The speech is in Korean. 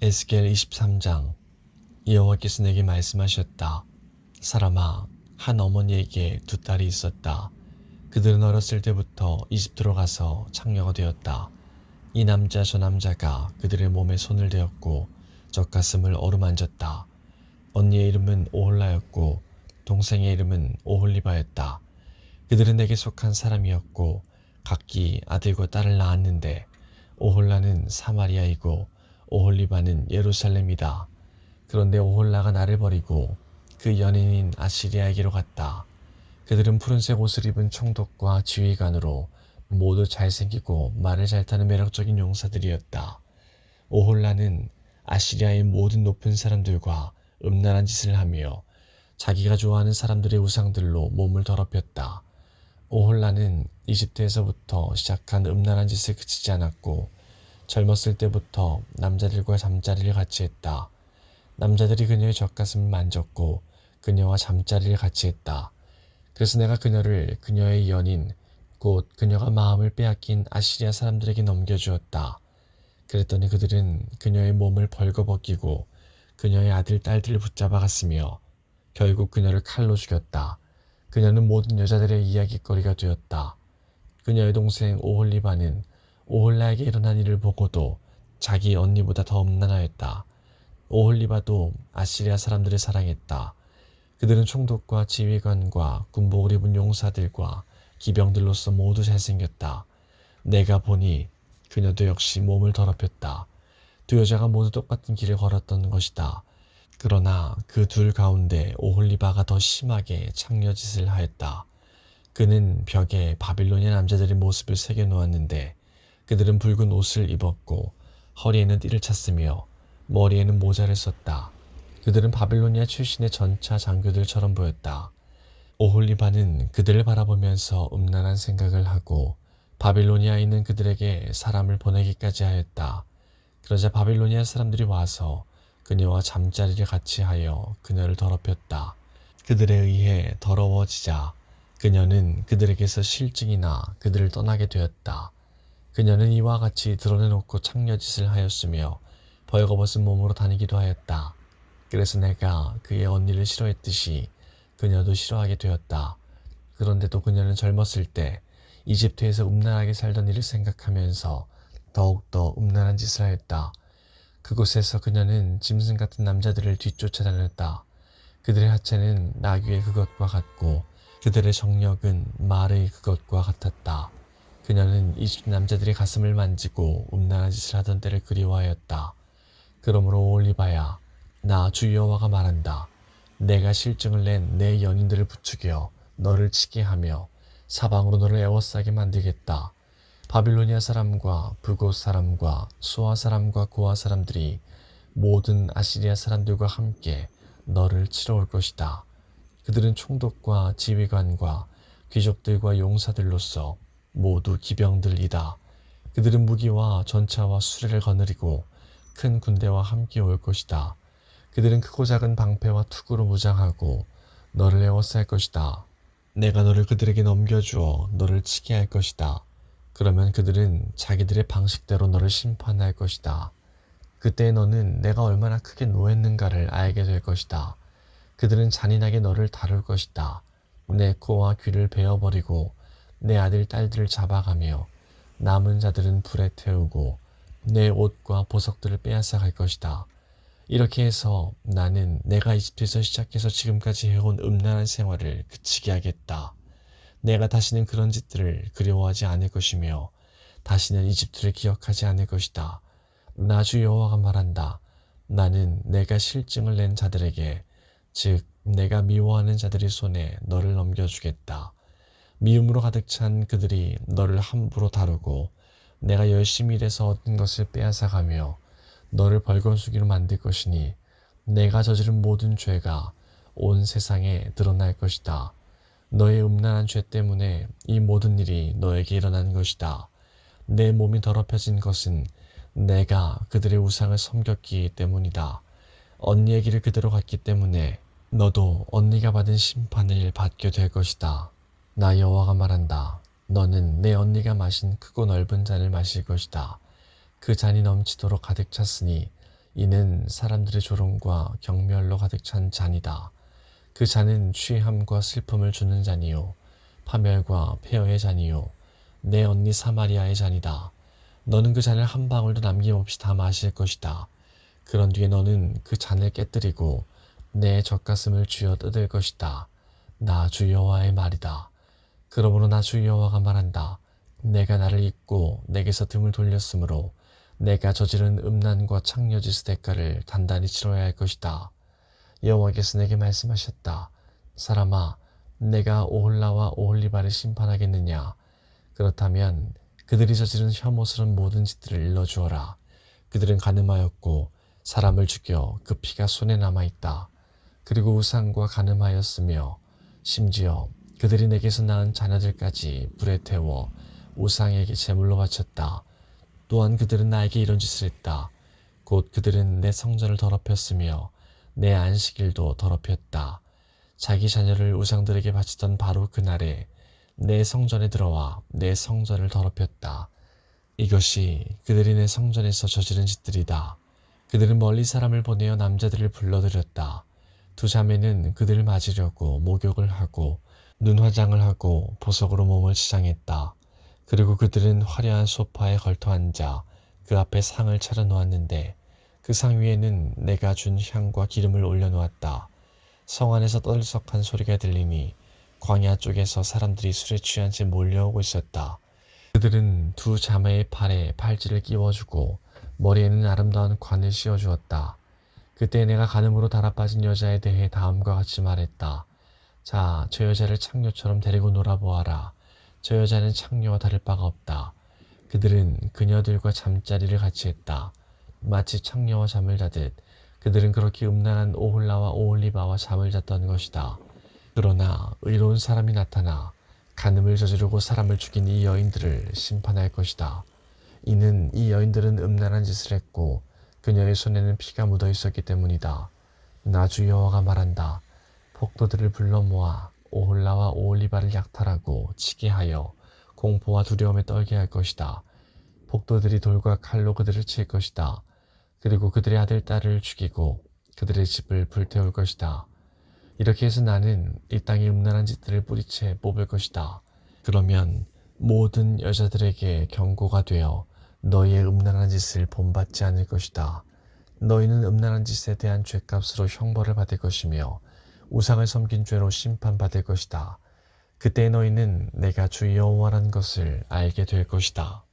에스겔 23장. 여호와께서 내게 말씀하셨다. 사람아, 한 어머니에게 두 딸이 있었다. 그들은 어렸을 때부터 이집트로 가서 창녀가 되었다. 이 남자 저 남자가 그들의 몸에 손을 대었고 젖가슴을 어루만졌다. 언니의 이름은 오홀라였고 동생의 이름은 오홀리바였다. 그들은 내게 속한 사람이었고 각기 아들과 딸을 낳았는데 오홀라는 사마리아이고 오홀리바는 예루살렘이다. 그런데 오홀라가 나를 버리고 그 연인인 아시리아에게로 갔다. 그들은 푸른색 옷을 입은 총독과 지휘관으로 모두 잘생기고 말을 잘 타는 매력적인 용사들이었다. 오홀라는 아시리아의 모든 높은 사람들과 음란한 짓을 하며 자기가 좋아하는 사람들의 우상들로 몸을 더럽혔다. 오홀라는 이집트에서부터 시작한 음란한 짓을 그치지 않았고 젊었을 때부터 남자들과 잠자리를 같이 했다. 남자들이 그녀의 젖가슴을 만졌고 그녀와 잠자리를 같이 했다. 그래서 내가 그녀를 그녀의 연인, 곧 그녀가 마음을 빼앗긴 아시리아 사람들에게 넘겨주었다. 그랬더니 그들은 그녀의 몸을 벌거벗기고 그녀의 아들, 딸들을 붙잡아 갔으며 결국 그녀를 칼로 죽였다. 그녀는 모든 여자들의 이야깃거리가 되었다. 그녀의 동생 오홀리바는 오홀라에게 일어난 일을 보고도 자기 언니보다 더 음란하였다. 오홀리바도 아시리아 사람들을 사랑했다. 그들은 총독과 지휘관과 군복을 입은 용사들과 기병들로서 모두 잘생겼다. 내가 보니 그녀도 역시 몸을 더럽혔다. 두 여자가 모두 똑같은 길을 걸었던 것이다. 그러나 그 둘 가운데 오홀리바가 더 심하게 창녀짓을 하였다. 그는 벽에 바빌로니아 남자들의 모습을 새겨놓았는데 그들은 붉은 옷을 입었고 허리에는 띠를 찼으며 머리에는 모자를 썼다. 그들은 바빌로니아 출신의 전차 장교들처럼 보였다. 오홀리바는 그들을 바라보면서 음란한 생각을 하고 바빌로니아에 있는 그들에게 사람을 보내기까지 하였다. 그러자 바빌로니아 사람들이 와서 그녀와 잠자리를 같이 하여 그녀를 더럽혔다. 그들에 의해 더러워지자 그녀는 그들에게서 실증이 나 그들을 떠나게 되었다. 그녀는 이와 같이 드러내놓고 창녀짓을 하였으며 벌거벗은 몸으로 다니기도 하였다. 그래서 내가 그의 언니를 싫어했듯이 그녀도 싫어하게 되었다. 그런데도 그녀는 젊었을 때 이집트에서 음란하게 살던 일을 생각하면서 더욱더 음란한 짓을 하였다. 그곳에서 그녀는 짐승 같은 남자들을 뒤쫓아다녔다. 그들의 하체는 나귀의 그것과 같고 그들의 정력은 말의 그것과 같았다. 그녀는 이집트 남자들의 가슴을 만지고 음란한 짓을 하던 때를 그리워하였다. 그러므로 오홀리바야, 나 주 여호와가 말한다. 내가 실증을 낸 내 연인들을 부추겨 너를 치게 하며 사방으로 너를 애워싸게 만들겠다. 바빌로니아 사람과 북곳 사람과 수아 사람과 고아 사람들이 모든 아시리아 사람들과 함께 너를 치러 올 것이다. 그들은 총독과 지휘관과 귀족들과 용사들로서 모두 기병들이다. 그들은 무기와 전차와 수레를 거느리고 큰 군대와 함께 올 것이다. 그들은 크고 작은 방패와 투구로 무장하고 너를 에워쌀 것이다. 내가 너를 그들에게 넘겨주어 너를 치게 할 것이다. 그러면 그들은 자기들의 방식대로 너를 심판할 것이다. 그때 너는 내가 얼마나 크게 노했는가를 알게 될 것이다. 그들은 잔인하게 너를 다룰 것이다. 내 코와 귀를 베어버리고 내 아들 딸들을 잡아가며 남은 자들은 불에 태우고 내 옷과 보석들을 빼앗아 갈 것이다. 이렇게 해서 나는 내가 이집트에서 시작해서 지금까지 해온 음란한 생활을 그치게 하겠다. 내가 다시는 그런 짓들을 그리워하지 않을 것이며 다시는 이집트를 기억하지 않을 것이다. 나 주 여호와가 말한다. 나는 내가 실증을 낸 자들에게, 즉 내가 미워하는 자들의 손에 너를 넘겨주겠다. 미움으로 가득 찬 그들이 너를 함부로 다루고 내가 열심히 일해서 얻은 것을 빼앗아가며 너를 벌거숭이로 만들 것이니 내가 저지른 모든 죄가 온 세상에 드러날 것이다. 너의 음란한 죄 때문에 이 모든 일이 너에게 일어난 것이다. 내 몸이 더럽혀진 것은 내가 그들의 우상을 섬겼기 때문이다. 언니의 길을 그대로 갔기 때문에 너도 언니가 받은 심판을 받게 될 것이다. 나 여호와가 말한다. 너는 내 언니가 마신 크고 넓은 잔을 마실 것이다. 그 잔이 넘치도록 가득 찼으니 이는 사람들의 조롱과 경멸로 가득 찬 잔이다. 그 잔은 취함과 슬픔을 주는 잔이요 파멸과 폐허의 잔이요 내 언니 사마리아의 잔이다. 너는 그 잔을 한 방울도 남김없이 다 마실 것이다. 그런 뒤에 너는 그 잔을 깨뜨리고 내 젖가슴을 쥐어 뜯을 것이다. 나 주 여호와의 말이다. 그러므로 나 주 여호와가 말한다. 내가 나를 잊고 내게서 등을 돌렸으므로 내가 저지른 음란과 창녀짓의 대가를 단단히 치러야 할 것이다. 여호와께서 내게 말씀하셨다. 사람아, 내가 오홀라와 오홀리바를 심판하겠느냐? 그렇다면 그들이 저지른 혐오스러운 모든 짓들을 일러주어라. 그들은 가늠하였고 사람을 죽여 그 피가 손에 남아있다. 그리고 우상과 가늠하였으며 심지어 그들이 내게서 낳은 자녀들까지 불에 태워 우상에게 제물로 바쳤다. 또한 그들은 나에게 이런 짓을 했다. 곧 그들은 내 성전을 더럽혔으며 내 안식일도 더럽혔다. 자기 자녀를 우상들에게 바치던 바로 그날에 내 성전에 들어와 내 성전을 더럽혔다. 이것이 그들이 내 성전에서 저지른 짓들이다. 그들은 멀리 사람을 보내어 남자들을 불러들였다. 두 자매는 그들을 맞으려고 목욕을 하고 눈화장을 하고 보석으로 몸을 치장했다. 그리고 그들은 화려한 소파에 걸터 앉아 그 앞에 상을 차려 놓았는데 그 상 위에는 내가 준 향과 기름을 올려놓았다. 성 안에서 떠들썩한 소리가 들리니 광야 쪽에서 사람들이 술에 취한 채 몰려오고 있었다. 그들은 두 자매의 팔에 팔찌를 끼워주고 머리에는 아름다운 관을 씌워주었다. 그때 내가 간음으로 달아빠진 여자에 대해 다음과 같이 말했다. 자, 저 여자를 창녀처럼 데리고 놀아보아라. 저 여자는 창녀와 다를 바가 없다. 그들은 그녀들과 잠자리를 같이 했다. 마치 창녀와 잠을 자듯 그들은 그렇게 음란한 오홀라와 오홀리바와 잠을 잤던 것이다. 그러나 의로운 사람이 나타나 간음을 저지르고 사람을 죽인 이 여인들을 심판할 것이다. 이는 이 여인들은 음란한 짓을 했고 그녀의 손에는 피가 묻어 있었기 때문이다. 나 주 여호와가 말한다. 폭도들을 불러 모아 오홀라와 오홀리바를 약탈하고 치게 하여 공포와 두려움에 떨게 할 것이다. 폭도들이 돌과 칼로 그들을 칠 것이다. 그리고 그들의 아들 딸을 죽이고 그들의 집을 불태울 것이다. 이렇게 해서 나는 이 땅의 음란한 짓들을 뿌리채 뽑을 것이다. 그러면 모든 여자들에게 경고가 되어 너희의 음란한 짓을 본받지 않을 것이다. 너희는 음란한 짓에 대한 죄값으로 형벌을 받을 것이며 우상을 섬긴 죄로 심판받을 것이다. 그때 너희는 내가 주 여호와라는 것을 알게 될 것이다.